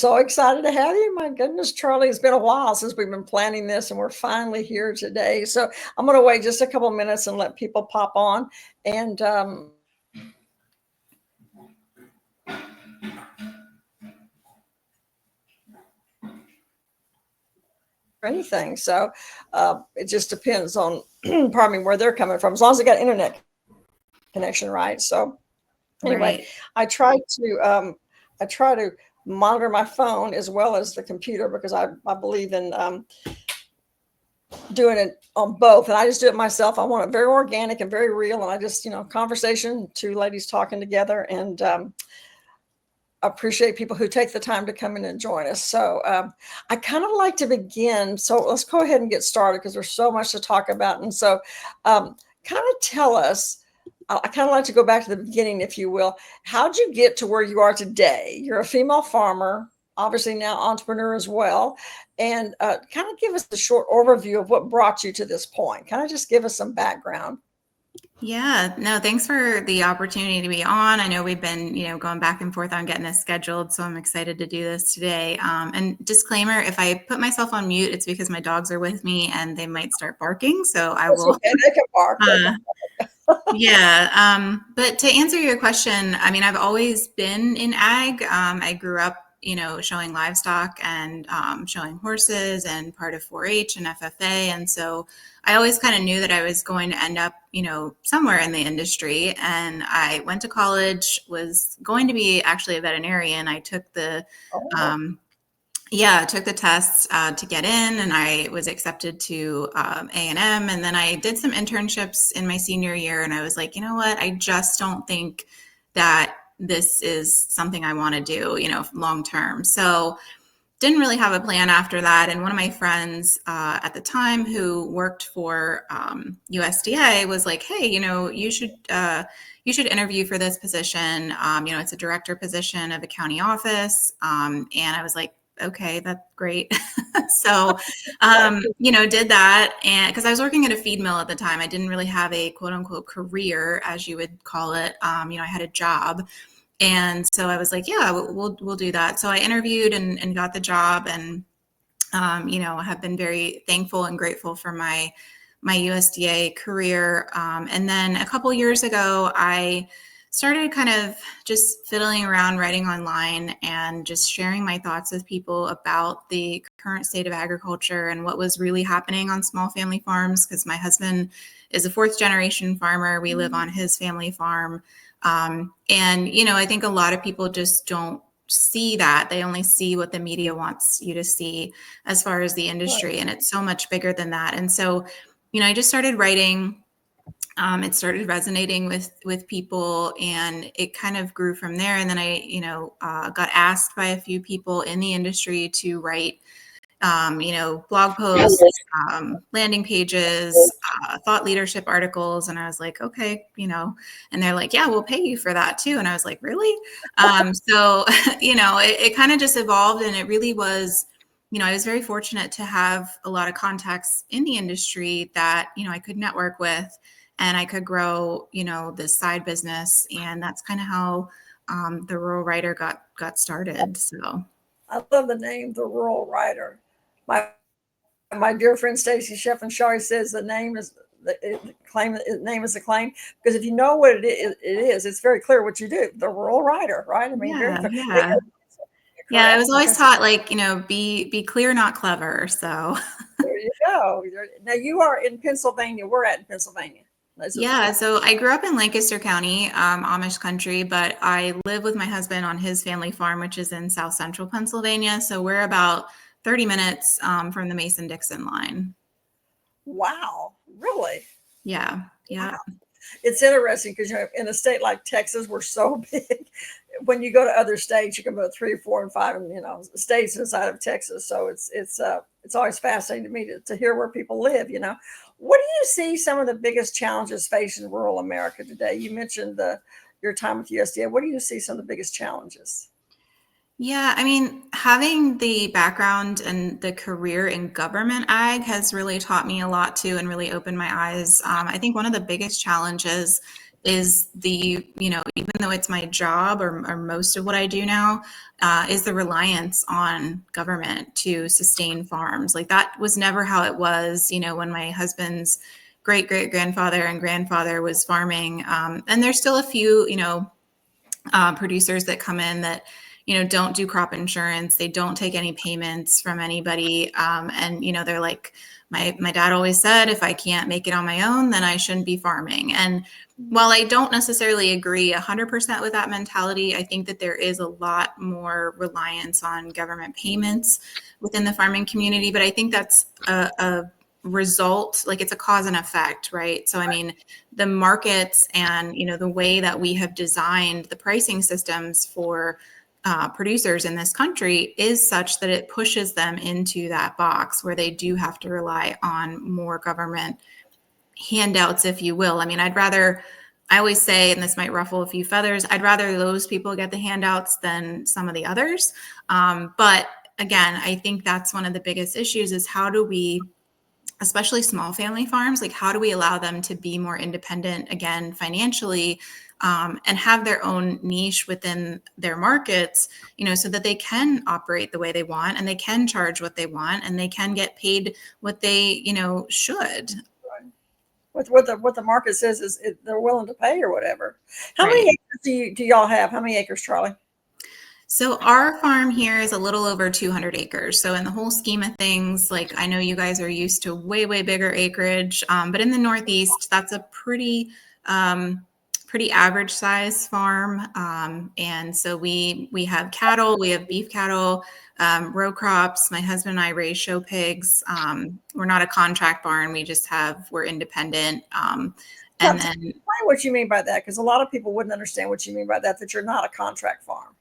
so excited to have you. My goodness, Charlie, it's been a while since we've been planning this, and we're finally here today. So I'm going to wait just a couple minutes and let people pop on. And anything. So it just depends on, pardon me, where they're coming from, as long as they got internet connection, right? So anyway, Right. I try to monitor my phone as well as the computer because I believe in doing it on both, and I just do it myself. I want it very organic and very real, and I just, conversation, two ladies talking together, and appreciate people who take the time to come in and join us. So I kind of like to begin. So let's go ahead and get started because there's so much to talk about. And so kind of tell us, I kind of like to go back to the beginning, if you will. How'd you get to where you are today? You're a female farmer, obviously now entrepreneur as well. And kind of give us a short overview of what brought you to this point. Kind of just give us some background. Yeah, no, thanks for the opportunity to be on. I know we've been, going back and forth on getting this scheduled, so I'm excited to do this today. And disclaimer, if I put myself on mute, it's because my dogs are with me and they might start barking. So I will. Okay, they can bark. Yeah. But to answer your question, I mean, I've always been in ag. I grew up, showing livestock and showing horses and part of 4-H and FFA. And so I always kind of knew that I was going to end up, somewhere in the industry. And I went to college, was going to be actually a veterinarian. I took the took the tests to get in, and I was accepted to A&M. And then I did some internships in my senior year, and I was like, you know what? I just don't think that this is something I want to do, long term. So didn't really have a plan after that. And one of my friends at the time who worked for USDA was like, hey, you should interview for this position. It's a director position of a county office. And I was like, okay, that's great. So, did that. And because I was working at a feed mill at the time, I didn't really have a quote unquote career, as you would call it. I had a job. And so I was like, yeah, we'll do that. So I interviewed and got the job, and, have been very thankful and grateful for my USDA career. And then a couple years ago, I started kind of just fiddling around, writing online, and just sharing my thoughts with people about the current state of agriculture and what was really happening on small family farms. Because my husband is a 4th generation farmer. We live on his family farm. And, I think a lot of people just don't see that. They only see what the media wants you to see as far as the industry. And it's so much bigger than that. And so, I just started writing. It started resonating with people, and it kind of grew from there. And then I, got asked by a few people in the industry to write, blog posts, landing pages, thought leadership articles. And I was like, okay, and they're like, yeah, we'll pay you for that too. And I was like, really? So, it kind of just evolved, and it really was, I was very fortunate to have a lot of contacts in the industry that, I could network with, and I could grow, this side business. And that's kind of how the Rural Writer got started. So I love the name, the Rural Writer. My dear friend Stacy Sheffin-Shari says the name is the claim. The name is the claim, because if you know what it is, it's very clear what you do. The Rural Writer, right? I mean, very clear. Yeah. I was always taught, like, be clear, not clever. So there you go. Now you are in Pennsylvania. We're at in Pennsylvania. Yeah, so I grew up in Lancaster County, Amish country, but I live with my husband on his family farm, which is in South Central Pennsylvania. So we're about 30 minutes from the Mason-Dixon line. Wow, really? Yeah. Wow. It's interesting because in a state like Texas, we're so big. When you go to other states, you can go 3, 4, and 5, and states inside of Texas. So it's always fascinating to me to hear where people live. What do you see some of the biggest challenges facing rural America today? You mentioned your time with USDA. What do you see some of the biggest challenges? Yeah, I mean, having the background and the career in government ag has really taught me a lot too, and really opened my eyes. I think one of the biggest challenges is the, even though it's my job or most of what I do now, is the reliance on government to sustain farms. Like that was never how it was, when my husband's great great grandfather and grandfather was farming. And there's still a few, producers that come in that, don't do crop insurance. They don't take any payments from anybody. And, they're like, my dad always said, if I can't make it on my own, then I shouldn't be farming. And while I don't necessarily agree 100% with that mentality, I think that there is a lot more reliance on government payments within the farming community. But I think that's a result, like it's a cause and effect, right? So, I mean, the markets and, the way that we have designed the pricing systems for producers in this country is such that it pushes them into that box where they do have to rely on more government handouts, if you will. I mean, I always say, and this might ruffle a few feathers, I'd rather those people get the handouts than some of the others. But again, I think that's one of the biggest issues is how do we, especially small family farms, like how do we allow them to be more independent, again, financially, and have their own niche within their markets, so that they can operate the way they want and they can charge what they want and they can get paid what they, should. With what the market says is they're willing to pay or whatever. How Right. many acres do y'all have? How many acres, Charlie? So our farm here is a little over 200 acres. So in the whole scheme of things, like I know you guys are used to way, way bigger acreage, but in the Northeast, that's a pretty average size farm. And so we have cattle, we have beef cattle, row crops. My husband and I raise show pigs. We're not a contract barn. We're independent. And then Explain what you mean by that, because a lot of people wouldn't understand what you mean by that you're not a contract farm.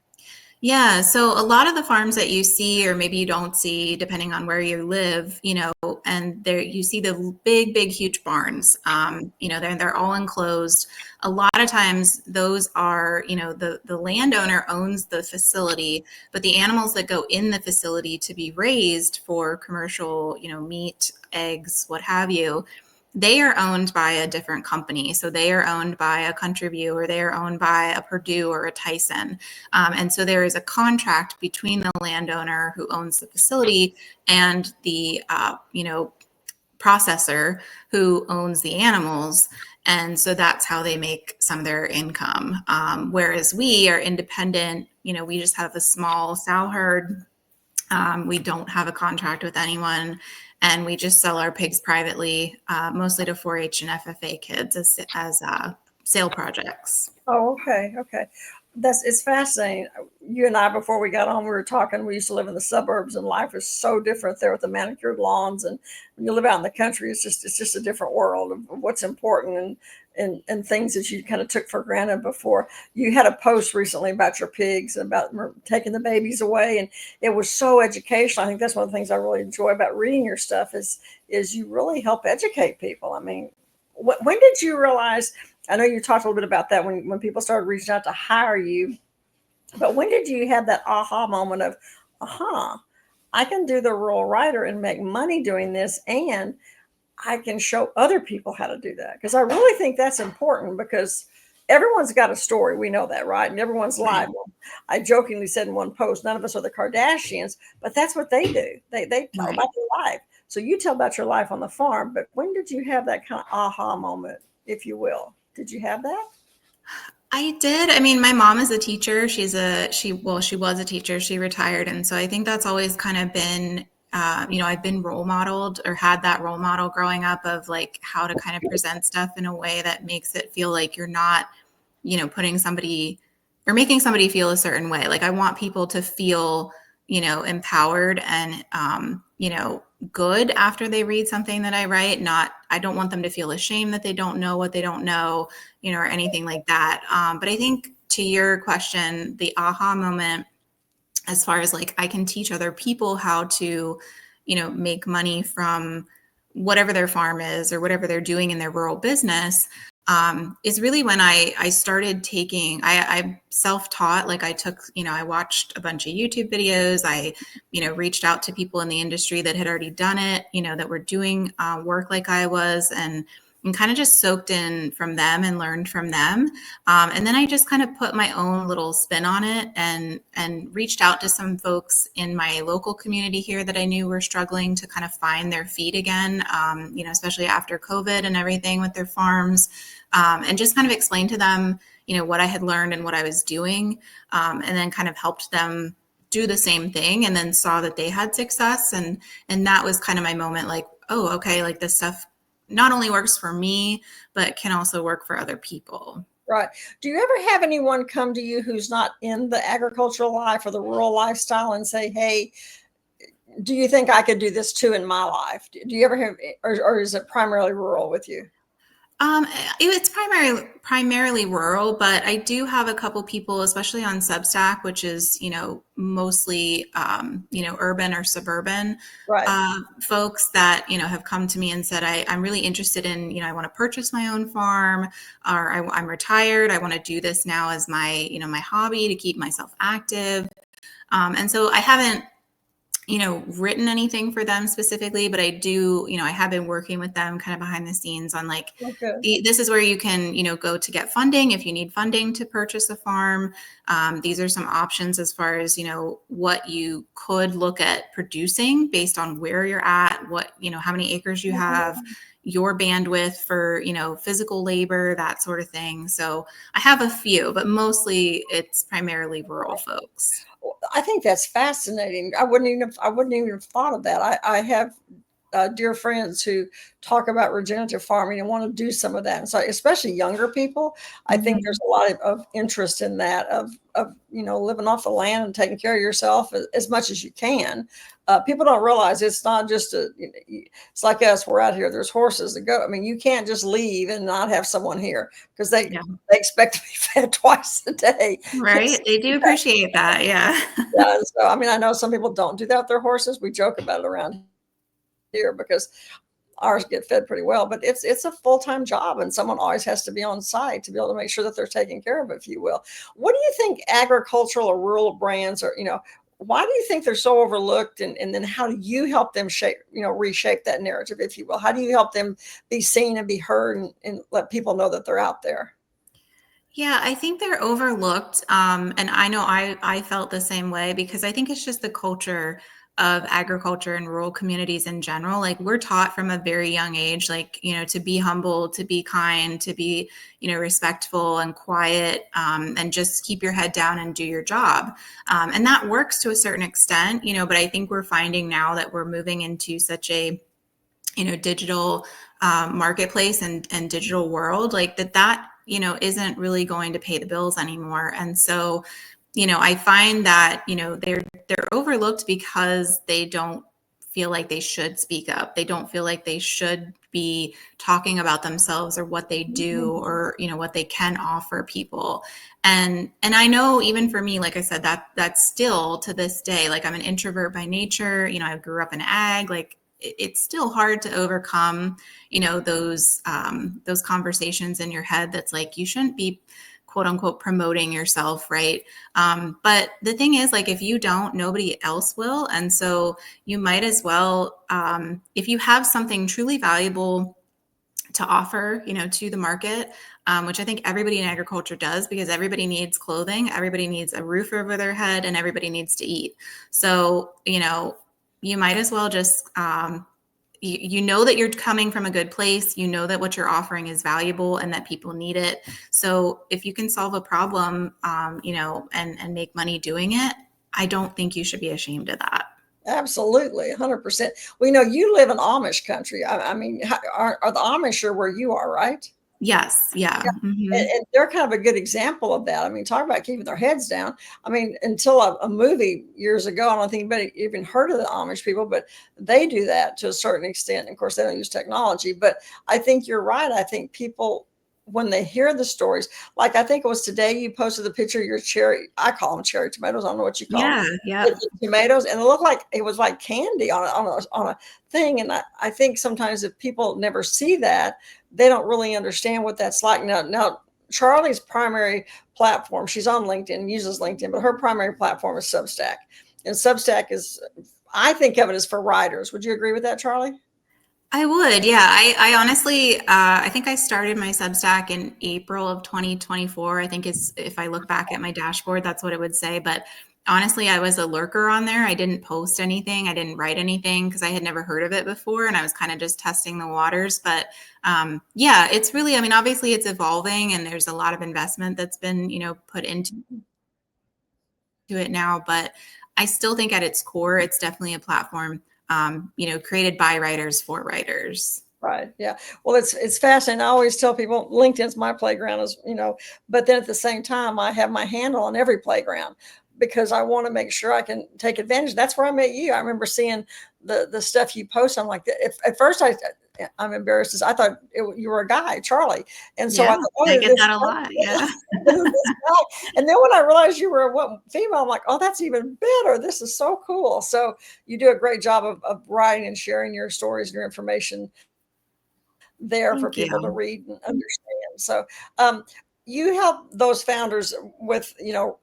yeah, so a lot of the farms that you see, or maybe you don't see, depending on where you live, and there you see the big, big, huge barns. They're all enclosed. A lot of times, those are, the landowner owns the facility, but the animals that go in the facility to be raised for commercial, meat, eggs, what have you, they are owned by a different company. So they are owned by a Country View, or they are owned by a Purdue or a Tyson. And so there is a contract between the landowner who owns the facility and the, processor who owns the animals. And so that's how they make some of their income. Whereas we are independent, we just have a small sow herd. We don't have a contract with anyone. And we just sell our pigs privately, mostly to 4-H and FFA kids as sale projects. Oh, okay. It's fascinating. You and I, before we got on, we were talking. We used to live in the suburbs, and life is so different there with the manicured lawns. And when you live out in the country, it's just a different world of what's important and things that you kind of took for granted before. You had a post recently about your pigs and about taking the babies away, and it was so educational. I think that's one of the things I really enjoy about reading your stuff is you really help educate people. I mean, when did you realize? I know you talked a little bit about that when people started reaching out to hire you, but when did you have that aha moment of, I can do the rural writer and make money doing this, and I can show other people how to do that? Because I really think that's important, because everyone's got a story. We know that, right? And everyone's liable. I jokingly said in one post, none of us are the Kardashians, but that's what they do. They tell about their life. So you tell about your life on the farm, but when did you have that kind of aha moment, if you will? Did you have that? I did. I mean, my mom is a teacher. She was a teacher. She retired. And so I think that's always kind of been, I've been role modeled or had that role model growing up of like how to kind of present stuff in a way that makes it feel like you're not, putting somebody or making somebody feel a certain way. Like I want people to feel, empowered and, good after they read something that I write. I don't want them to feel ashamed that they don't know what they don't know, or anything like that. But I think to your question, the aha moment, as far as like, I can teach other people how to, make money from whatever their farm is or whatever they're doing in their rural business, is really when I started I self-taught. Like I watched a bunch of YouTube videos. I, reached out to people in the industry that had already done it, that were doing work like I was. And and kind of just soaked in from them and learned from them. And then I just kind of put my own little spin on it and reached out to some folks in my local community here that I knew were struggling to kind of find their feet again, especially after COVID and everything with their farms, and just kind of explained to them, what I had learned and what I was doing, and then kind of helped them do the same thing, and then saw that they had success. And that was kind of my moment, like, oh, okay, like this stuff not only works for me, but can also work for other people. Right. Do you ever have anyone come to you who's not in the agricultural life or the rural lifestyle and say, hey, do you think I could do this too in my life? Do you ever have, or is it primarily rural with you? It's primarily rural, but I do have a couple people, especially on Substack, which is, mostly, urban or suburban, Right. folks that, have come to me and said, I'm really interested in, I want to purchase my own farm, or I'm retired. I want to do this now as my, my hobby to keep myself active. And so I haven't, written anything for them specifically, but I do, I have been working with them kind of behind the scenes on like, Okay. this is where you can, go to get funding if you need funding to purchase a farm. These are some options as far as, what you could look at producing based on where you're at, what, how many acres you have, your bandwidth for, physical labor, that sort of thing. So I have a few, but mostly it's primarily rural folks. I think that's fascinating. I wouldn't even have thought of that. I have dear friends who talk about regenerative farming and want to do some of that. And so, especially younger people, I think there's a lot of interest in that of living off the land and taking care of yourself as much as you can. People don't realize it's not just it's like us. We're out here. There's horses that go. I mean, you can't just leave and not have someone here because they expect to be fed twice a day. Right. They do appreciate that. Yeah. Yeah. So, I mean, I know some people don't do that with their horses. We joke about it around here because ours get fed pretty well, but it's a full-time job and someone always has to be on site to be able to make sure that they're taking care of it, if you will. What do you think agricultural or rural brands are, why do you think they're so overlooked? And then how do you help them reshape that narrative, if you will? How do you help them be seen and be heard and let people know that they're out there? Yeah, I think they're overlooked. And I know I felt the same way because I think it's just the culture of agriculture and rural communities in general. Like we're taught from a very young age, like, to be humble, to be kind, to be, respectful and quiet, and just keep your head down and do your job. And that works to a certain extent, but I think we're finding now that we're moving into such a, digital marketplace and digital world, like that isn't really going to pay the bills anymore. And so, I find that, they're overlooked because they don't feel like they should speak up. They don't feel like they should be talking about themselves or what they do or, what they can offer people. And I know even for me, like I said, that's still to this day, like I'm an introvert by nature, I grew up in ag, like it's still hard to overcome, those conversations in your head that's like, you shouldn't be quote unquote promoting yourself, right? But the thing is, like, if you don't, nobody else will. And so you might as well, if you have something truly valuable to offer, to the market, which I think everybody in agriculture does, because everybody needs clothing, everybody needs a roof over their head, and everybody needs to eat. So, you might as well just, you know that you're coming from a good place, that what you're offering is valuable and that people need it. So if you can solve a problem, and make money doing it, I don't think you should be ashamed of that. Absolutely, 100%. We know you live in Amish country. I mean, are the Amish are where you are, right? Yes. Yeah. Yeah, Hmm. and they're kind of a good example of that. I mean, talk about keeping their heads down. I mean, until a movie years ago, I don't think anybody even heard of the Amish people, but they do that to a certain extent. Of course, they don't use technology, but I think you're right. I think people, when they hear the stories, like I think it was today you posted the picture of your cherry, I call them cherry tomatoes. I don't know what you call them. Yeah. Yeah. The tomatoes, and it looked like it was like candy on a thing. And I think sometimes if people never see that, they don't really understand what that's like. Now Charlie's primary platform, she's on LinkedIn, uses LinkedIn, but her primary platform is Substack. And Substack is, I think of it as for writers. Would you agree with that, Charlie? I would, yeah. I honestly, I think I started my Substack in April of 2024. I think is if I look back at my dashboard, that's what it would say. But honestly, I was a lurker on there. I didn't post anything. I didn't write anything because I had never heard of it before, and I was kind of just testing the waters. But yeah, it's really, I mean, obviously, it's evolving, and there's a lot of investment that's been, put into it now. But I still think at its core, it's definitely a platform created by writers for writers. Right. Yeah. Well, it's fascinating. I always tell people LinkedIn's my playground, is, but then at the same time, I have my handle on every playground because I want to make sure I can take advantage. That's where I met you. I remember seeing the stuff you post. I'm like, if, at first I'm embarrassed, as I thought you were a guy, Charlie, and so I Yeah, thought, oh, I get this that a lot. Yeah. who's this guy? And then when I realized you were what female, I'm like, oh, that's even better. This is so cool. So you do a great job of writing and sharing your stories and your information there for Thank you. people to read and understand. So, you help those founders with,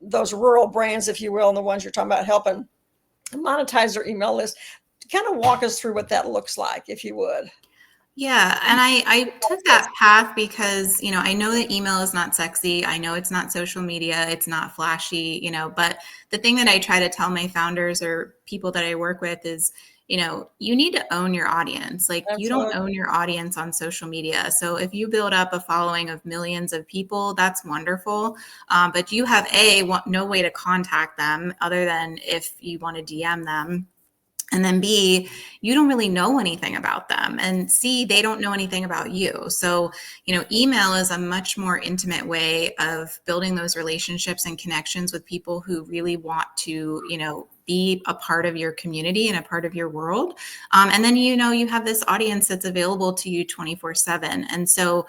those rural brands, if you will, and the ones you're talking about helping monetize their email list. Kind of walk us through what that looks like, if you would. Yeah, and I took that path because, I know that email is not sexy. I know it's not social media, it's not flashy, but the thing that I try to tell my founders or people that I work with is, you need to own your audience. Like you don't Absolutely. own your audience on social media. So if you build up a following of millions of people, that's wonderful. But you have no way to contact them other than if you want to DM them. And then B, you don't really know anything about them. And C, they don't know anything about you. So, email is a much more intimate way of building those relationships and connections with people who really want to, be a part of your community and a part of your world. And then, you have this audience that's available to you 24/7. And so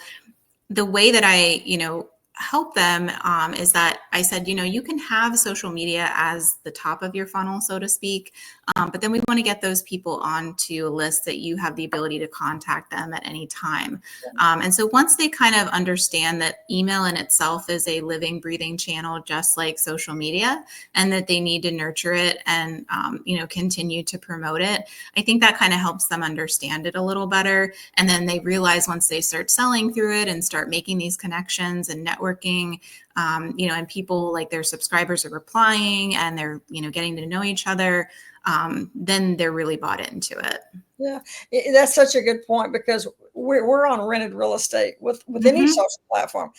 the way that I, help them is that I said, you can have social media as the top of your funnel, so to speak. But then we want to get those people onto a list that you have the ability to contact them at any time. And so once they kind of understand that email in itself is a living, breathing channel, just like social media, and that they need to nurture it and, continue to promote it, I think that kind of helps them understand it a little better. And then they realize once they start selling through it and start making these connections and networking, and people like their subscribers are replying and they're, getting to know each other, then they're really bought into it. Yeah, that's such a good point because we're on rented real estate with any Hmm. social platform.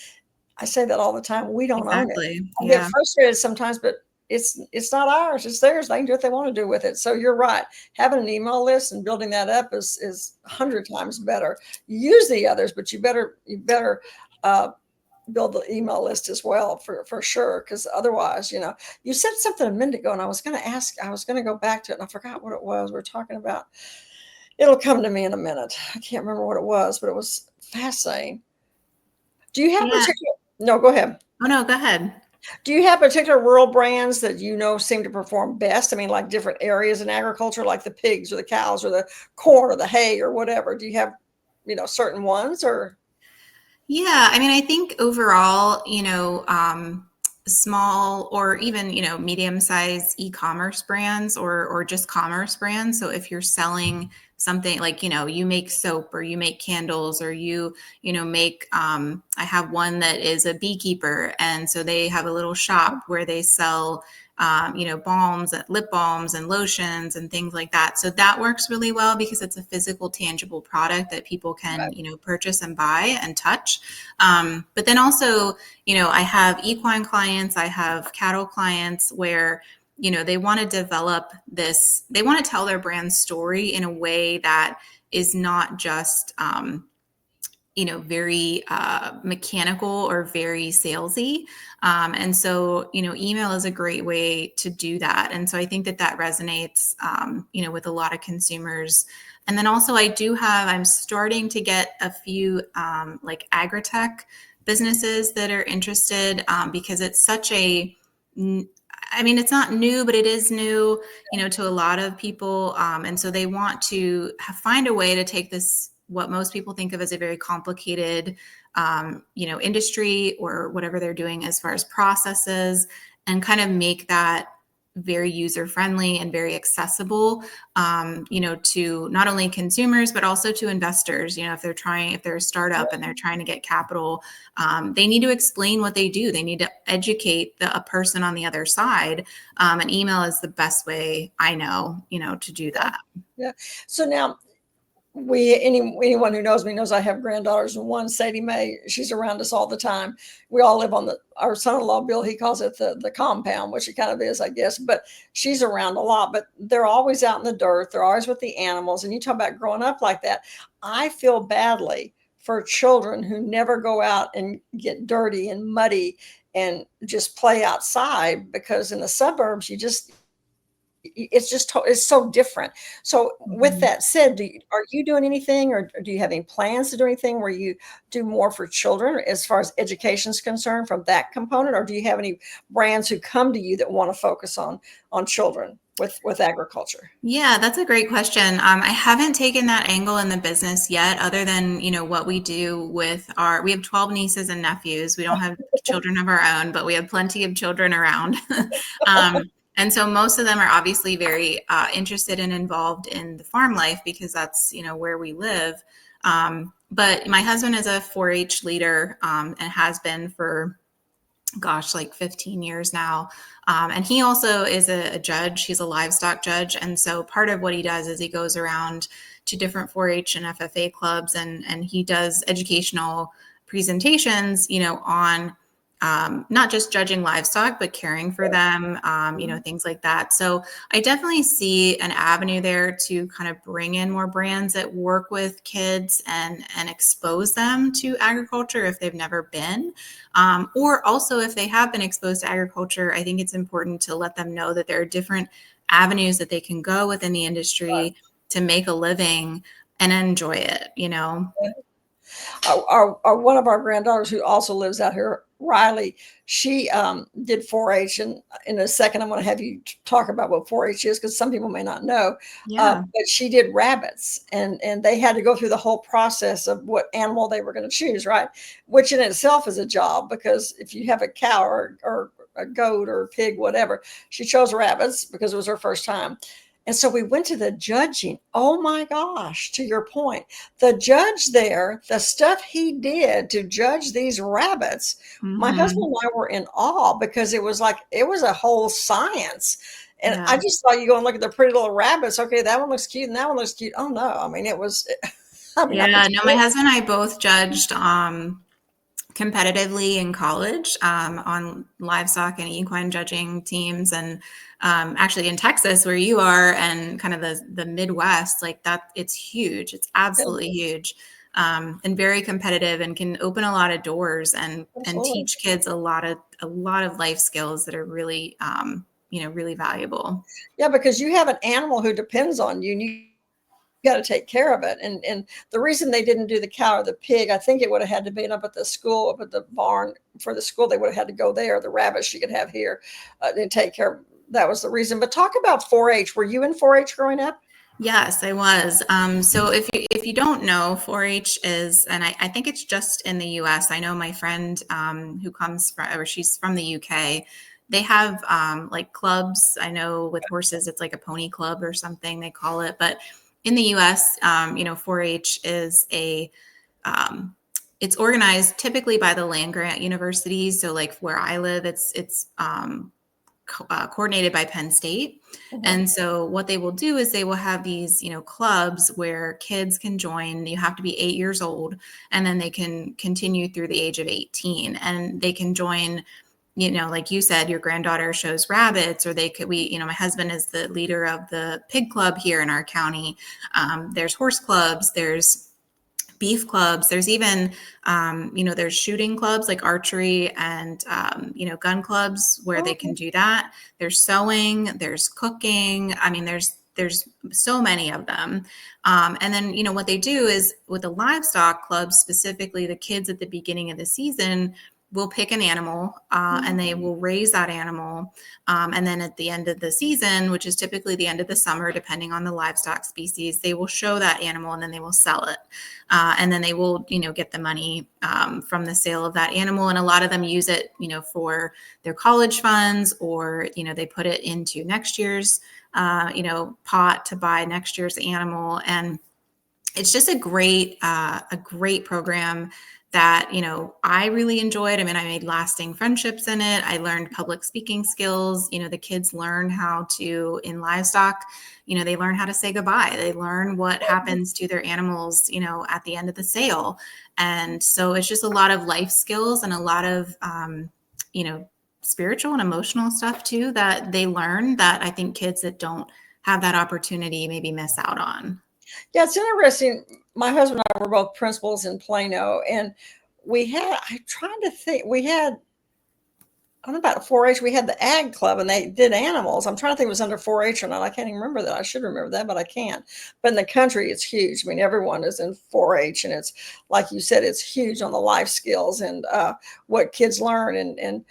I say that all the time. We don't own it. Exactly. I get Yeah. frustrated sometimes, but it's not ours. It's theirs. They can do what they want to do with it. So you're right. Having an email list and building that up is 100 times better. Use the others, but you better uh, build the email list as well for sure. Because otherwise, you said something a minute ago, and I was going to ask. I was going to go back to it, and I forgot what it was. We're talking about. It'll come to me in a minute. I can't remember what it was, but it was fascinating. Do you have Yeah. particular? No, go ahead. Oh, no, go ahead. Do you have particular rural brands that seem to perform best? I mean, like different areas in agriculture, like the pigs or the cows or the corn or the hay or whatever. Do you have, certain ones or? Yeah, I mean, I think overall, small or even, medium-sized e-commerce brands or just commerce brands. So if you're selling something like, you make soap or you make candles or make, I have one that is a beekeeper. And so they have a little shop where they sell balms, lip balms and lotions and things like that. So that works really well because it's a physical, tangible product that people can, Right. purchase and buy and touch. But then also, I have equine clients, I have cattle clients where, they want to develop this, they want to tell their brand story in a way that is not just, very mechanical or very salesy. And so, email is a great way to do that. And so I think that resonates, with a lot of consumers. And then also I'm starting to get a few like agritech businesses that are interested because it's such I mean, it's not new, but it is new, to a lot of people. And so they want to find a way to take this, what most people think of as a very complicated, industry or whatever they're doing as far as processes, and kind of make that very user friendly and very accessible, to not only consumers, but also to investors. If they're a startup and they're trying to get capital, they need to explain what they do. They need to educate a person on the other side. And email is the best way I know, to do that. Yeah. So now, anyone who knows me knows I have granddaughters, and one, Sadie Mae, she's around us all the time. We all live on our son-in-law Bill, he calls it the compound, which it kind of is, I guess, but she's around a lot. But they're always out in the dirt, they're always with the animals. And you talk about growing up like that, I feel badly for children who never go out and get dirty and muddy and just play outside, because in the suburbs it's so different. So with that said, are you doing anything, or do you have any plans to do anything where you do more for children as far as education is concerned from that component? Or do you have any brands who come to you that want to focus on children with agriculture? Yeah, that's a great question. I haven't taken that angle in the business yet, other than, what we do we have 12 nieces and nephews. We don't have children of our own, but we have plenty of children around. And so most of them are obviously very interested and involved in the farm life, because that's, where we live. But my husband is a 4-H leader, and has been for, like 15 years now. And he also is a judge. He's a livestock judge. And so part of what he does is he goes around to different 4-H and FFA clubs, and he does educational presentations, on not just judging livestock, but caring for them, things like that. So I definitely see an avenue there to kind of bring in more brands that work with kids and expose them to agriculture if they've never been. Or also if they have been exposed to agriculture, I think it's important to let them know that there are different avenues that they can go within the industry to make a living and enjoy it, Our one of our granddaughters, who also lives out here, Riley, she did 4-H, and in a second I'm going to have you talk about what 4-H is, because some people may not know. Yeah. But she did rabbits, and they had to go through the whole process of what animal they were going to choose, right? Which in itself is a job, because if you have a cow or a goat or a pig, whatever, she chose rabbits because it was her first time. And so we went to the judging. Oh my gosh, to your point, the judge there, the stuff he did to judge these rabbits, my husband and I were in awe, because it was a whole science. And I just thought, you go and look at the pretty little rabbits. Okay, that one looks cute and that one looks cute. Oh no, I mean, it was, my husband and I both judged competitively in college on livestock and equine judging teams, and actually in Texas, where you are, and kind of the Midwest, like that, it's huge. It's absolutely huge, and very competitive, and can open a lot of doors and teach kids a lot of life skills that are really really valuable. Yeah, because you have an animal who depends on you, and you got to take care of it. And the reason they didn't do the cow or the pig, I think it would have had to be up at the school, up at the barn for the school. They would have had to go there. The rabbits she could have here and take care of. That was the reason. But talk about 4-H. Were you in 4-H growing up? Yes, I was. So if you don't know, 4-H is, and I think it's just in the U.S. I know my friend who comes from, or she's from the UK. They have like clubs. I know with horses, it's like a pony club or something they call it. But in the U.S., 4-H is it's organized typically by the land grant universities. So like where I live, it's coordinated by Penn State. And so what they will do is they will have these, clubs where kids can join. You have to be 8 years old, and then they can continue through the age of 18, and they can join, like you said, your granddaughter shows rabbits, or my husband is the leader of the pig club here in our county. There's horse clubs, there's beef clubs, there's even, there's shooting clubs like archery and, gun clubs where they can do that. There's sewing, there's cooking. I mean, there's so many of them. And then, what they do is with the livestock clubs, specifically the kids at the beginning of the season, will pick an animal and they will raise that animal. And then at the end of the season, which is typically the end of the summer, depending on the livestock species, they will show that animal and then they will sell it. And then they will, get the money from the sale of that animal. And a lot of them use it, for their college funds, or, they put it into next year's, pot to buy next year's animal. And it's just a great program that, I really enjoyed. I mean, I made lasting friendships in it. I learned public speaking skills. The kids learn how to, in livestock, they learn how to say goodbye. They learn what happens to their animals, at the end of the sale. And so it's just a lot of life skills and a lot of, spiritual and emotional stuff too, that they learn, that I think kids that don't have that opportunity maybe miss out on. Yeah, it's interesting. My husband and I were both principals in Plano, and I'm trying to think, I don't know about 4-H, we had the ag club and they did animals. I'm trying to think if it was under 4-H or not. I can't even remember that. I should remember that, but I can't. But in the country, it's huge. I mean, everyone is in 4-H, and it's, like you said, it's huge on the life skills and what kids learn. And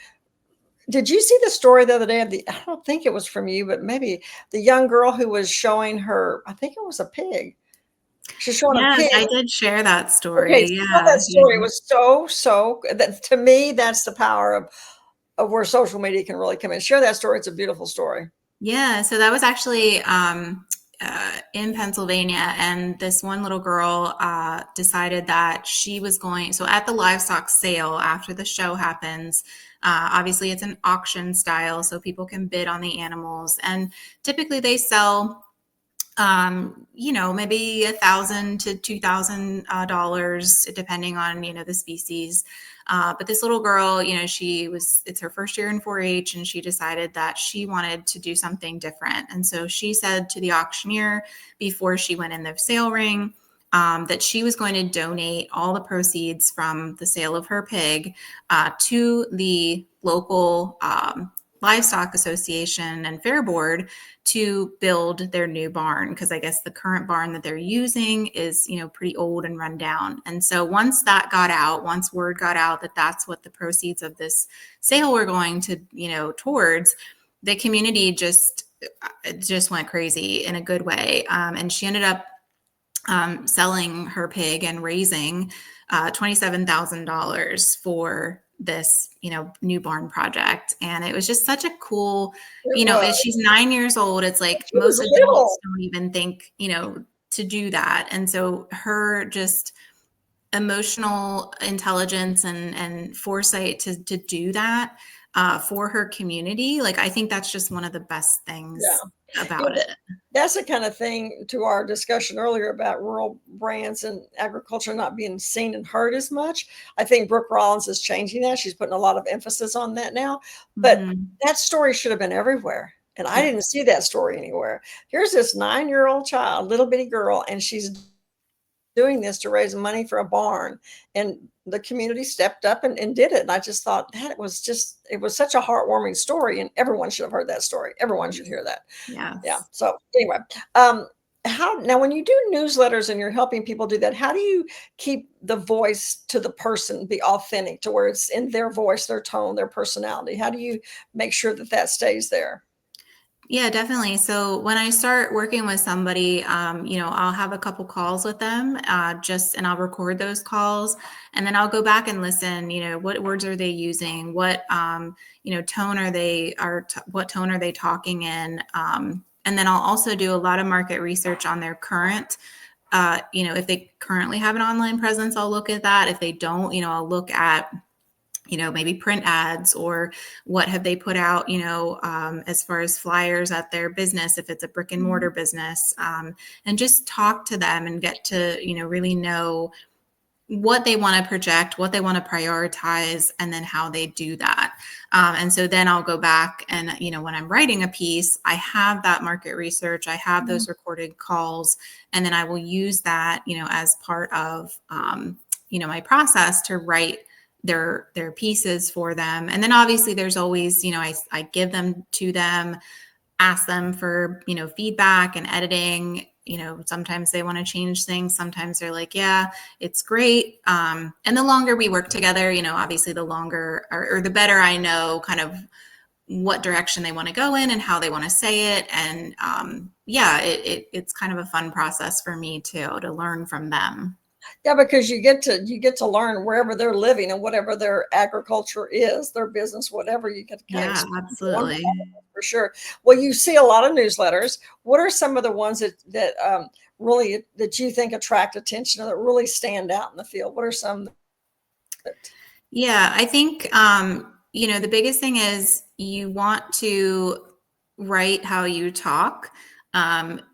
did you see the story the other day of I don't think it was from you, but maybe the young girl who was showing her, I think it was a pig. She's showing a Yes, pig. I did share that Okay, story. so Yeah. that story was so that, to me, that's the power of where social media can really come in. Share that story. It's a beautiful story. Yeah, so that was actually in Pennsylvania, and this one little girl decided that she was going. So at the livestock sale, after the show happens, obviously it's an auction style, so people can bid on the animals, and typically they sell, maybe $1,000 to $2,000, depending on, the species. But this little girl, it's her first year in 4-H, and she decided that she wanted to do something different. And so she said to the auctioneer before she went in the sale ring, that she was going to donate all the proceeds from the sale of her pig to the local livestock association and fair board to build their new barn, because I guess the current barn that they're using is, pretty old and run down. And so once word got out that that's what the proceeds of this sale were going to, towards, the community just went crazy in a good way. And she ended up selling her pig and raising $27,000 for this, new barn project. And it was just such a cool, she's 9 years old. It's like most adults don't even think, to do that. And so her just emotional intelligence and foresight to do that for her community. Like, I think that's just one of the best things about it. That's the kind of thing, to our discussion earlier about rural brands and agriculture not being seen and heard as much. I think Brooke Rollins is changing that. She's putting a lot of emphasis on that now. But that story should have been everywhere. And I didn't see that story anywhere. Here's this 9-year-old child, little bitty girl, and she's doing this to raise money for a barn, and the community stepped up and did it. And I just thought it was such a heartwarming story, and everyone should have heard that story. Everyone should hear that. Yeah. So anyway, now when you do newsletters and you're helping people do that, how do you keep the voice to the person be authentic, to where it's in their voice, their tone, their personality? How do you make sure that stays there? Yeah, definitely. So when I start working with somebody, I'll have a couple calls with them, and I'll record those calls, and then I'll go back and listen. What words are they using? What tone what tone are they talking in? And then I'll also do a lot of market research on their current. If they currently have an online presence, I'll look at that. If they don't, I'll look at maybe print ads, or what have they put out, as far as flyers at their business, if it's a brick and mortar business, and just talk to them and get to, really know what they want to project, what they want to prioritize, and then how they do that. And so then I'll go back and, when I'm writing a piece, I have that market research, I have those recorded calls, and then I will use that, as part of, my process to write their pieces for them. And then obviously there's always, I give them to them, ask them for, feedback and editing. sometimes they want to change things. Sometimes they're like, yeah, it's great. And the longer we work together, obviously the longer or the better I know kind of what direction they want to go in and how they want to say it. And it's kind of a fun process for me too, to learn from them. Yeah, because you get to learn wherever they're living and whatever their agriculture is, their business, whatever, you get to kind of Yeah, learn absolutely. for sure. Well, you see a lot of newsletters. What are some of the ones that really that you think attract attention or that really stand out in the field? What are some that Yeah, I think, the biggest thing is you want to write how you talk.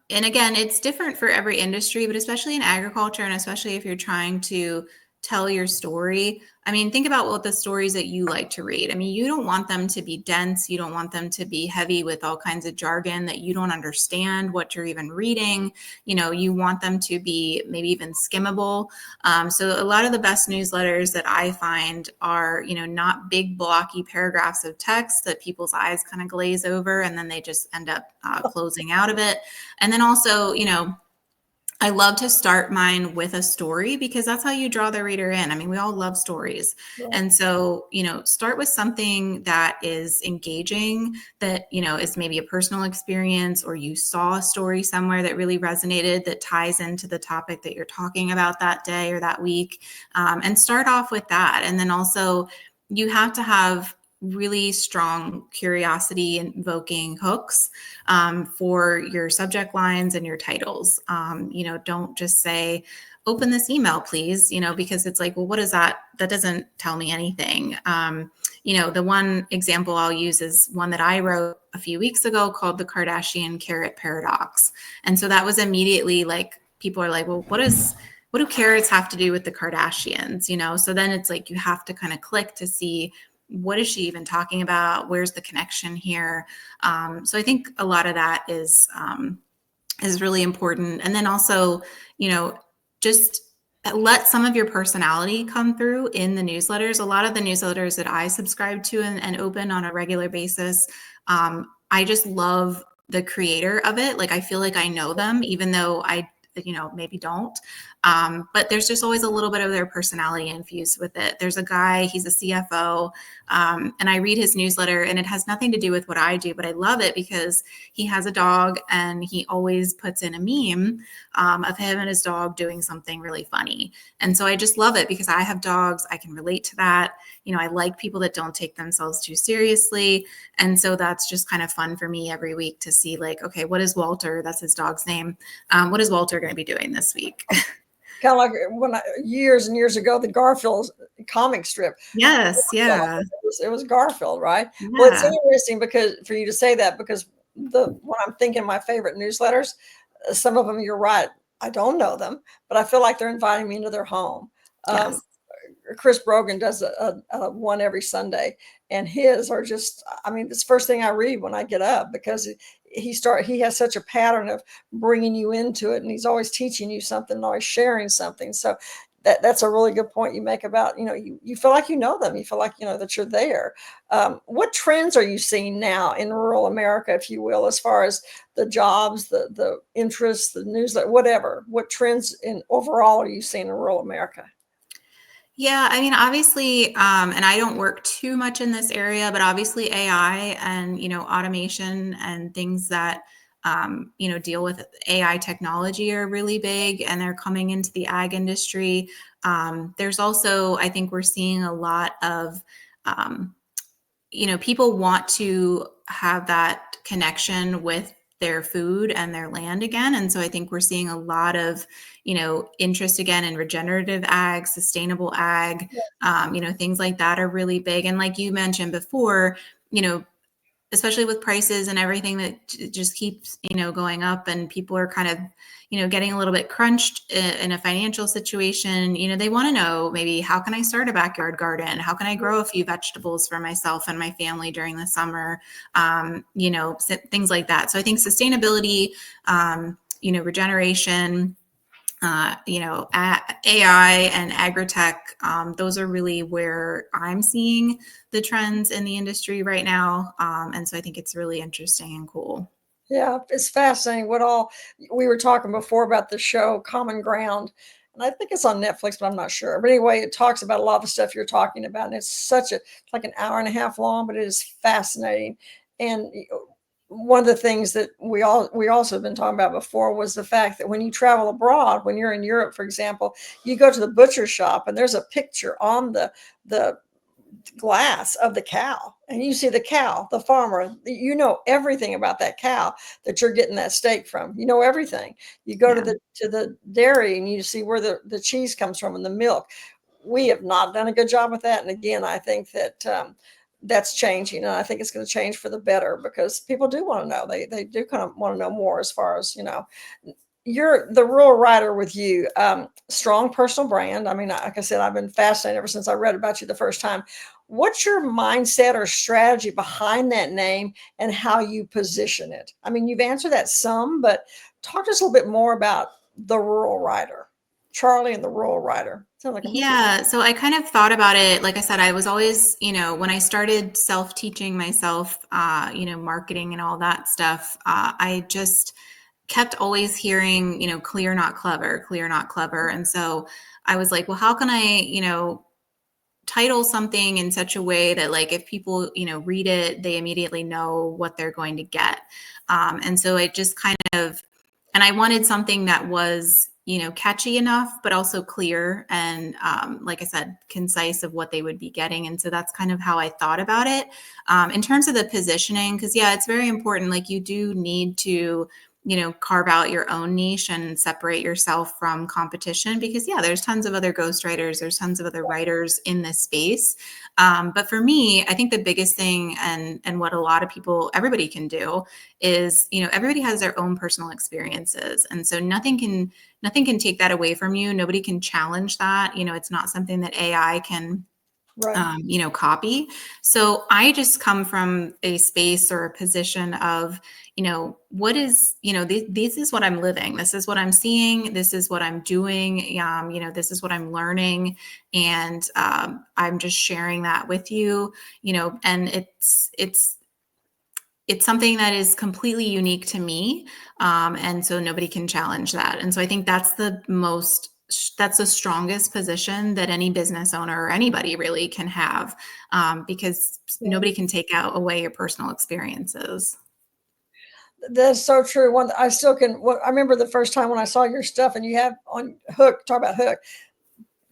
And again, it's different for every industry, but especially in agriculture, and especially if you're trying to tell your story. I mean, think about what the stories that you like to read. I mean, you don't want them to be dense. You don't want them to be heavy with all kinds of jargon that you don't understand what you're even reading. You want them to be maybe even skimmable. So a lot of the best newsletters that I find are, not big blocky paragraphs of text that people's eyes kind of glaze over and then they just end up closing out of it. And then also, I love to start mine with a story because that's how you draw the reader in. I mean, we all love stories. And so, start with something that is engaging, that, is maybe a personal experience, or you saw a story somewhere that really resonated, that ties into the topic that you're talking about that day or that week. And start off with that. And then also, you have to have really strong curiosity invoking hooks for your subject lines and your titles. Don't just say, open this email, please, because it's like, well, what is that? That doesn't tell me anything. The one example I'll use is one that I wrote a few weeks ago called the Kardashian Carrot Paradox. And so that was immediately like, people are like, well, what do carrots have to do with the Kardashians? So then it's like, you have to kind of click to see, what is she even talking about? Where's the connection here? So I think a lot of that is really important. And then also, just let some of your personality come through in the newsletters. A lot of the newsletters that I subscribe to and open on a regular basis, I just love the creator of it. Like, I feel like I know them, even though I maybe don't. But there's just always a little bit of their personality infused with it. There's a guy, he's a CFO, and I read his newsletter, and it has nothing to do with what I do, but I love it because he has a dog and he always puts in a meme of him and his dog doing something really funny. And so I just love it because I have dogs. I can relate to that. I like people that don't take themselves too seriously. And so that's just kind of fun for me every week to see, like, okay, what is Walter? That's his dog's name. What is Walter going to be doing this week? kind of like years and years ago, the Garfield comic strip. Yes. Yeah. It was Garfield, right? Well, it's Yeah. interesting because for you to say that, because when I'm thinking my favorite newsletters, some of them, you're right, I don't know them, but I feel like they're inviting me into their home. Yes. Chris Brogan does a one every Sunday, and his are just, I mean, it's the first thing I read when I get up, because he has such a pattern of bringing you into it, and he's always teaching you something, always sharing something. So that's a really good point you make about, you feel like you know them, you feel like, that you're there. What trends are you seeing now in rural America, if you will, as far as the jobs, the interests, the newsletter, whatever? What trends in overall are you seeing in rural America? Yeah, I mean, obviously, and I don't work too much in this area, but obviously AI and, automation and things that, deal with AI technology are really big, and they're coming into the ag industry. There's also, I think we're seeing a lot of, people want to have that connection with their food and their land again. And so I think we're seeing a lot of, interest again in regenerative ag, sustainable ag, things like that are really big. And like you mentioned before, especially with prices and everything that just keeps, going up, and people are kind of, getting a little bit crunched in a financial situation. They want to know, maybe, how can I start a backyard garden? How can I grow a few vegetables for myself and my family during the summer? Things like that. So I think sustainability, regeneration, AI and agritech, those are really where I'm seeing the trends in the industry right now. And so I think it's really interesting and cool. Yeah, it's fascinating what all we were talking before about the show Common Ground. And I think it's on Netflix, but I'm not sure. But anyway, it talks about a lot of the stuff you're talking about. And it's like an hour and a half long, but it is fascinating. And one of the things that we also have been talking about before was the fact that when you travel abroad, when you're in Europe, for example, you go to the butcher shop and there's a picture on the glass of the cow, and you see the cow, the farmer, you know everything about that cow that you're getting that steak from, you know everything. You go to Yeah. the dairy and you see where the cheese comes from and the milk. We have not done a good job with that, and again I think that that's changing, and I think it's going to change for the better because people do want to know, they do kind of want to know more as far as you're the rural writer with you. Strong personal brand. I mean, like I said, I've been fascinated ever since I read about you the first time. What's your mindset or strategy behind that name and how you position it? I mean, you've answered that some, but talk to us a little bit more about the rural writer, Charlie and the rural writer. Sounds like a movie. Yeah, so I kind of thought about it. Like I said, I was always, when I started self-teaching myself, marketing and all that stuff, I just kept always hearing, clear, not clever, clear, not clever. And so I was like, well, how can I, title something in such a way that like if people, read it, they immediately know what they're going to get. And so I just kind of, and I wanted something that was, catchy enough, but also clear and, like I said, concise of what they would be getting. And so that's kind of how I thought about it. In terms of the positioning, because yeah, it's very important. Like you do need to, carve out your own niche and separate yourself from competition because yeah, there's tons of other ghostwriters, there's tons of other writers in this space. But for me, I think the biggest thing and what a lot of people, everybody can do is, everybody has their own personal experiences. And so nothing can take that away from you. Nobody can challenge that. It's not something that AI can Right. copy. So I just come from a space or a position of, what is, this is what I'm living. This is what I'm seeing. This is what I'm doing. This is what I'm learning. And I'm just sharing that with you, and it's something that is completely unique to me. And so nobody can challenge that. And so I think that's the strongest position that any business owner or anybody really can have, because Yeah. nobody can take away your personal experiences. That's so true. One, I still can. Well, I remember the first time when I saw your stuff, and you have on Hook. Talk about Hook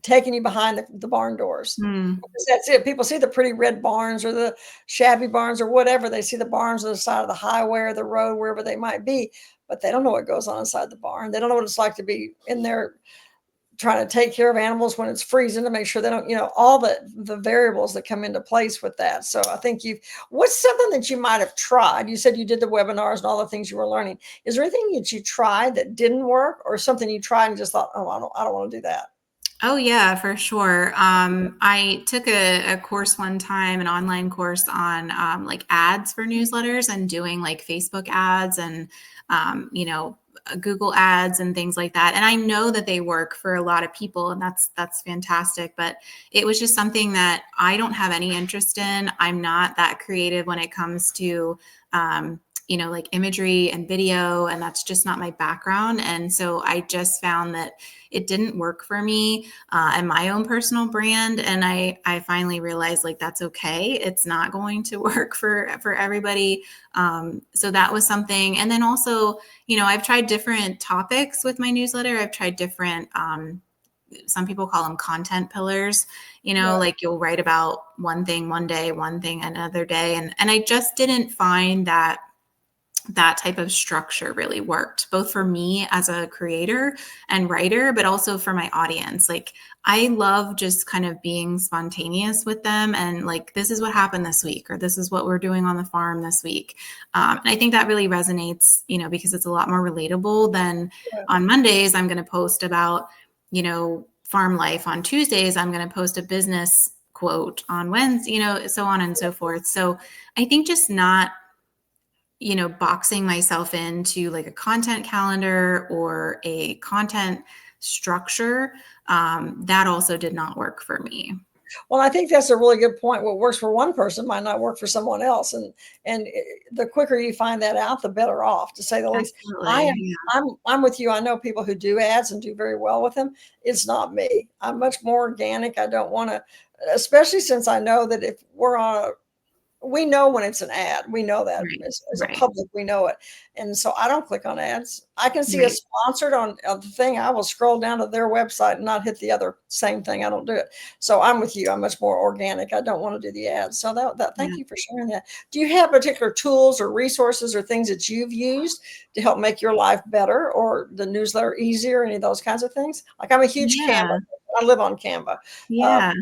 taking you behind the barn doors. Mm. Because that's it. People see the pretty red barns or the shabby barns or whatever. They see the barns on the side of the highway or the road, wherever they might be, but they don't know what goes on inside the barn. They don't know what it's like to be in there trying to take care of animals when it's freezing to make sure they don't, all the variables that come into place with that. So I think what's something that you might have tried? You said you did the webinars and all the things you were learning. Is there anything that you tried that didn't work or something you tried and just thought, oh, I don't want to do that? Oh yeah, for sure. I took a course one time, an online course on like ads for newsletters and doing like Facebook ads and Google ads and things like that. And I know that they work for a lot of people, and that's fantastic. But it was just something that I don't have any interest in. I'm not that creative when it comes to like imagery and video, and that's just not my background. And so I just found that it didn't work for me and my own personal brand. And I finally realized like that's okay. It's not going to work for everybody. So that was something. And then also, I've tried different topics with my newsletter. I've tried different, some people call them content pillars, Right. like you'll write about one thing one day, one thing another day. And I just didn't find that type of structure really worked, both for me as a creator and writer, but also for my audience. Like I love just kind of being spontaneous with them and like, this is what happened this week, or this is what we're doing on the farm this week. And I think that really resonates, because it's a lot more relatable than Yeah. on Mondays, I'm going to post about, farm life. On Tuesdays, I'm going to post a business quote on Wednesday, so on and so forth. So I think just not boxing myself into like a content calendar or a content structure, that also did not work for me. Well, I think that's a really good point. What works for one person might not work for someone else, and the quicker you find that out, the better off, to say the least. I Absolutely. am. I'm with you. I know people who do ads and do very well with them. It's not me. I'm much more organic. I don't want to, especially since I know that if we're on a, we know when it's an ad. We know that Right. as a Right. public, we know it. And so I don't click on ads. I can see a Right. sponsored on the thing. I will scroll down to their website and not hit the other same thing. I don't do it. So I'm with you. I'm much more organic. I don't want to do the ads. So Yeah. thank you for sharing that. Do you have particular tools or resources or things that you've used to help make your life better or the newsletter easier? Any of those kinds of things? Like I'm a huge Canva. Yeah. I live on Canva. Um, Yeah.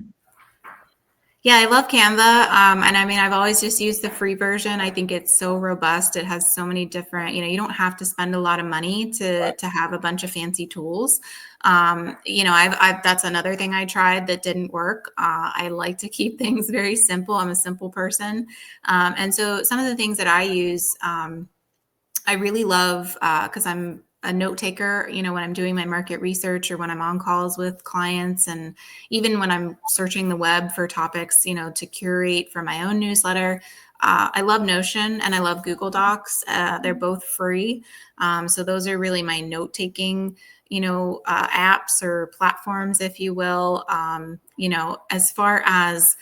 Yeah, I love Canva. And I mean, I've always just used the free version. I think it's so robust. It has so many different, you don't have to spend a lot of money to have a bunch of fancy tools. That's another thing I tried that didn't work. I like to keep things very simple. I'm a simple person. And so some of the things that I use, I really love, because I'm a note taker, when I'm doing my market research or when I'm on calls with clients, and even when I'm searching the web for topics, to curate for my own newsletter. I love Notion and I love Google Docs. They're both free. So those are really my note taking, apps or platforms, if you will. As far as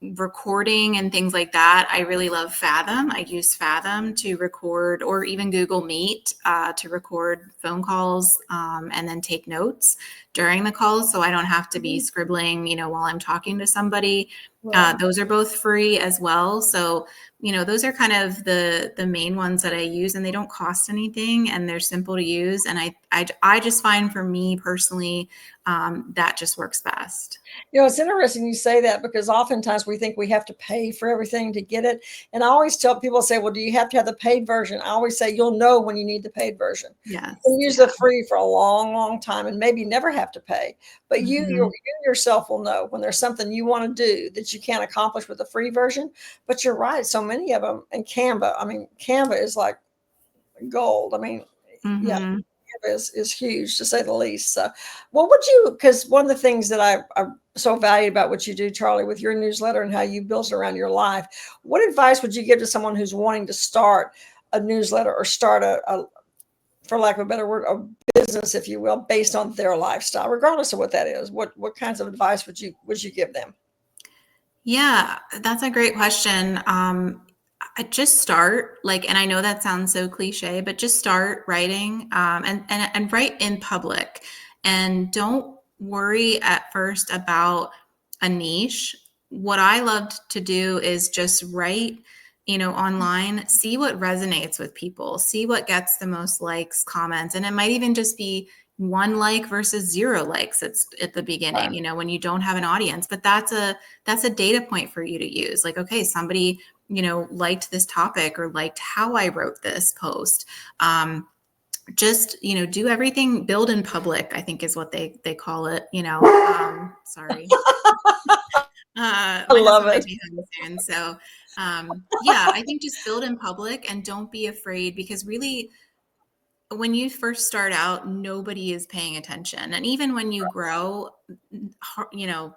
recording and things like that, I really love Fathom. I use Fathom to record, or even Google Meet to record phone calls, and then take notes during the calls, so I don't have to be scribbling, while I'm talking to somebody. right. Those are both free as well. So, those are kind of the main ones that I use, and they don't cost anything, and they're simple to use. And I just find, for me personally, that just works best. It's interesting you say that because oftentimes we think we have to pay for everything to get it. And I always tell people, say, well, do you have to have the paid version? I always say, you'll know when you need the paid version. You Yes. can use Yeah. the free for a long, long time and maybe never have to pay. But you Mhm. yourself will know when there's something you want to do that you can't accomplish with the free version. But you're right. So many of them, and Canva, I mean, Canva is like gold. I mean, yeah, Mhm. is huge to say the least. So, what would you? Because one of the things that I so value about what you do, Charlie, with your newsletter and how you build it around your life, what advice would you give to someone who's wanting to start a newsletter or start a for lack of a better word, a business, if you will, based on their lifestyle, regardless of what that is? What kinds of advice would you give them? Yeah, that's a great question. I just start, like, and I know that sounds so cliche, but just start writing, and write in public, and don't worry at first about a niche. What I loved to do is just write, online, see what resonates with people, see what gets the most likes, comments, and it might even just be one like versus zero likes. It's at the beginning, when you don't have an audience, but that's a data point for you to use. Like, okay, somebody, liked this topic or liked how I wrote this post. Just, do everything, build in public, I think is what they call it, sorry. I My love husband it. might be home soon. So, yeah, I think just build in public and don't be afraid, because really, when you first start out, nobody is paying attention. And even when you grow,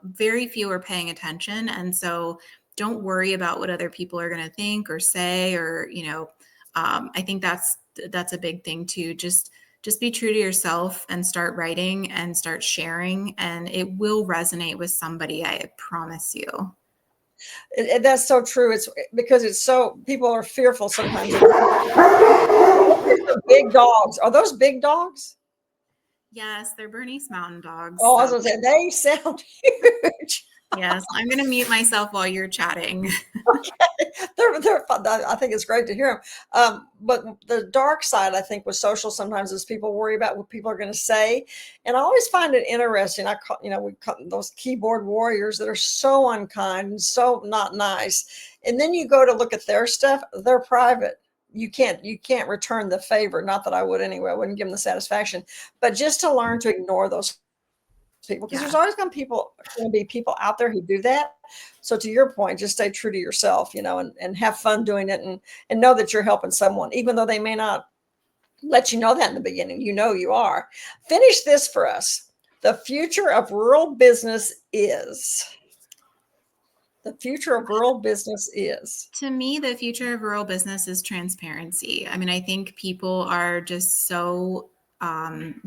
very few are paying attention. And so don't worry about what other people are going to think or say, or, I think that's a big thing too. Just be true to yourself and start writing and start sharing, and it will resonate with somebody. I promise you. That's so true. It's because it's so people are fearful sometimes. Big dogs. Are those big dogs? Yes, they're Bernese Mountain Dogs. Oh, I was So, gonna say they sound huge. yes, I'm going to mute myself while you're chatting. They're fun. I think it's great to hear them. But the dark side, I think, with social sometimes is people worry about what people are going to say, and I always find it interesting. I call, we call those keyboard warriors that are so unkind and so not nice, and then you go to look at their stuff. They're private. You can't return the favor. Not that I would anyway. I wouldn't give them the satisfaction, but just to learn to ignore those people, because Yeah. there's always going to be people out there who do that. So to your point, just stay true to yourself, and have fun doing it, and know that you're helping someone, even though they may not let you know that in the beginning. You are. Finish this for us. The future of rural business is. The future of rural business is. To me, the future of rural business is transparency. I mean, I think people are just so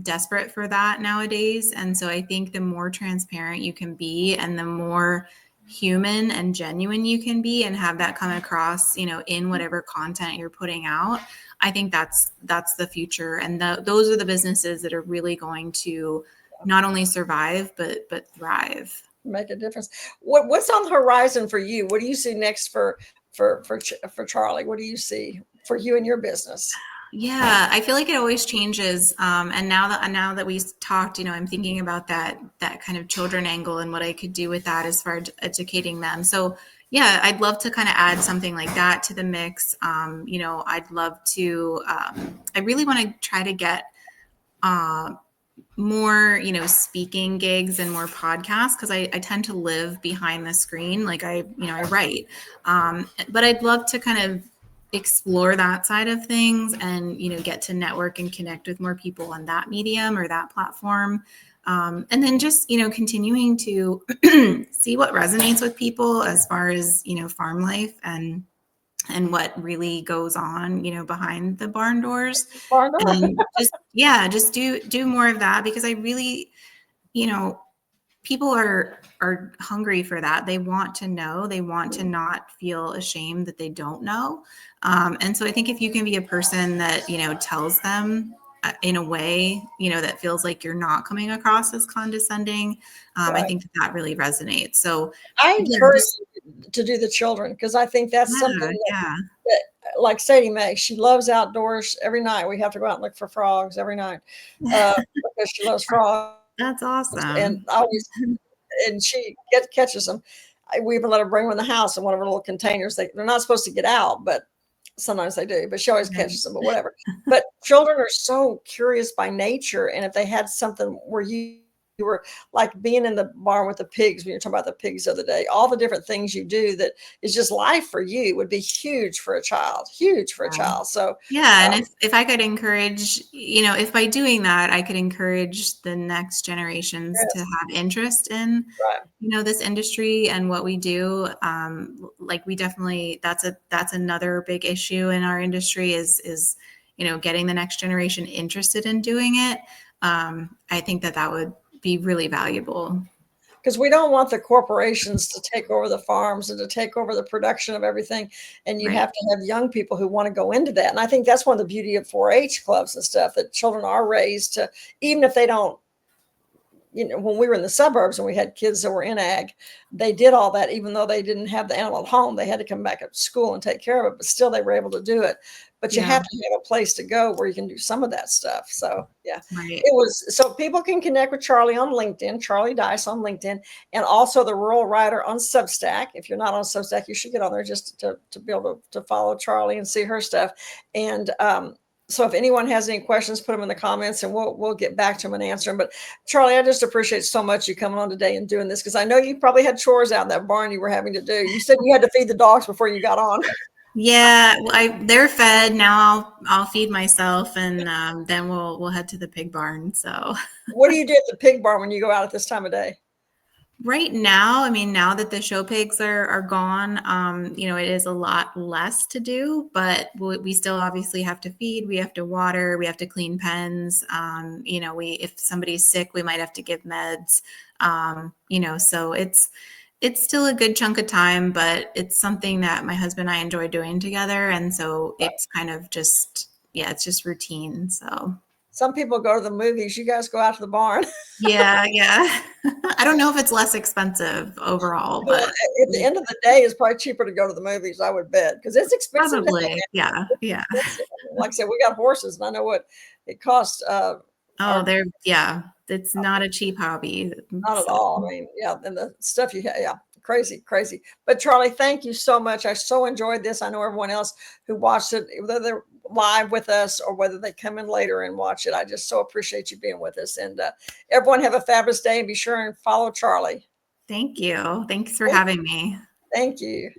desperate for that nowadays. And so I think the more transparent you can be and the more human and genuine you can be and have that come across, in whatever content you're putting out, I think that's the future. And those are the businesses that are really going to not only survive, but thrive. Make a difference. What's on the horizon for you? What do you see next for Charlie? What do you see for you and your business? Yeah, I feel like it always changes. And now that we talked, I'm thinking about that kind of children angle and what I could do with that as far as educating them. So yeah, I'd love to kind of add something like that to the mix. I'd love to. I really want to try to get more, speaking gigs and more podcasts because I tend to live behind the screen. Like I write, but I'd love to kind of explore that side of things and, get to network and connect with more people on that medium or that platform. And then just, continuing to see what resonates with people as far as, farm life and what really goes on, behind the barn doors. And just do more of that because I really, people are hungry for that. They want to know, they want to not feel ashamed that they don't know. And so I think if you can be a person that, tells them in a way, that feels like you're not coming across as condescending, I think that really resonates. So I yeah, encourage you to do the children because I think that's something that, like Sadie Mae, she loves outdoors every night. We have to go out and look for frogs every night because she loves frogs. That's And awesome. and she catches them. We even let her bring them in the house in one of her little containers. They're not supposed to get out, but sometimes they do. But she always catches them. But whatever. But children are so curious by nature, and if they had something where you were like being in the barn with the pigs when you're talking about the pigs the other day, all the different things you do that is just life for you would be huge for a child, huge for a child. So yeah, and if I could encourage, if by doing that I could encourage the next generations to have interest in, right. this industry and what we do, like we definitely that's another big issue in our industry is getting the next generation interested in doing it. I think that would be really valuable. Because we don't want the corporations to take over the farms and to take over the production of everything. And you have to have young people who want to go into that. And I think that's one of the beauty of 4-H clubs and stuff, that children are raised to, even if they don't, when we were in the suburbs and we had kids that were in ag, they did all that, even though they didn't have the animal at home, they had to come back at school and take care of it, but still they were able to do it. But you have to have a place to go where you can do some of that stuff. So it was, so people can connect with Charlie on LinkedIn, Charlie Dice on LinkedIn, and also the Rural Writer on Substack. If you're not on Substack, you should get on there just to be able to follow Charlie and see her stuff. And so if anyone has any questions, put them in the comments and we'll get back to them and answer them. But Charlie, I just appreciate so much you coming on today and doing this, because I know you probably had chores out in that barn you were having to do. You said you had to feed the dogs before you got on. Yeah, they're fed now. I'll feed myself, and then we'll head to the pig barn. So, what do you do at the pig barn when you go out at this time of day? Right now, I mean, now that the show pigs are gone, it is a lot less to do, but we still obviously have to feed, we have to water, we have to clean pens. If somebody's sick, we might have to give meds. So it's still a good chunk of time, but it's something that my husband and I enjoy doing together. And so it's kind of it's just routine. So some people go to the movies. You guys go out to the barn. Yeah. I don't know if it's less expensive overall, but at the end of the day, it's probably cheaper to go to the movies, I would bet, because it's expensive. Probably. Yeah. Like I said, we got horses, and I know what it costs. It's not a cheap hobby. Not at all. I mean, and the stuff you have, crazy. But Charlie, thank you so much. I so enjoyed this. I know everyone else who watched it, whether they're live with us or whether they come in later and watch it, I just so appreciate you being with us. And everyone have a fabulous day, and be sure and follow Charlie. Thank you. Thanks for having me. Thank you.